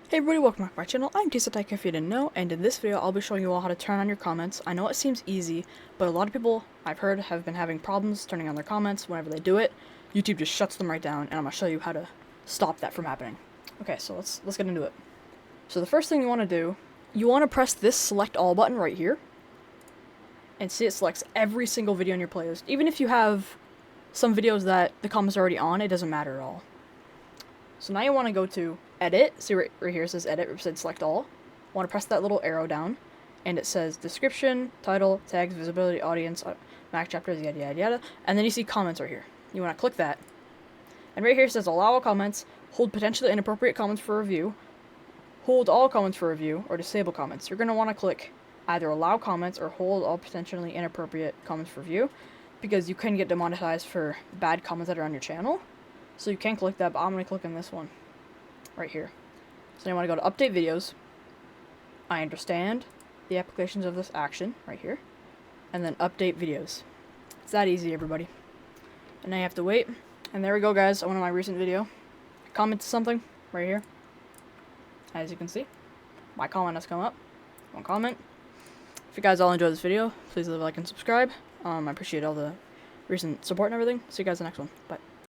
Hey everybody, welcome back to my channel. I'm Tsutai if you didn't know, and in this video I'll be showing you all how to turn on your comments. I know it seems easy, but a lot of people I've heard have been having problems turning on their comments. Whenever they do it, YouTube just shuts them right down, and I'm going to show you how to stop that from happening. Okay, so let's get into it. So the first thing you want to do, you want to press this select all button right here, and see it selects every single video in your playlist. Even if you have some videos that the comments are already on, it doesn't matter at all. So now you want to go to edit. See right here it says edit, it said select all. Want to press that little arrow down, and it says description, title, tags, visibility, audience, max chapters, yada yada yada. And then you see comments right here. You want to click that. And right here it says allow all comments, hold potentially inappropriate comments for review, hold all comments for review, or disable comments. You're going to want to click either allow comments or hold all potentially inappropriate comments for review, because you can get demonetized for bad comments that are on your channel. So you can click that, but I'm going to click on this one right here. So you want to go to update videos. I understand the applications of this action right here. And then update videos. It's that easy, everybody. And now you have to wait. And there we go, guys, on one of my recent video. Comment something right here. As you can see, my comment has come up. One comment. If you guys all enjoyed this video, please leave a like and subscribe. I appreciate all the recent support and everything. See you guys in the next one. Bye.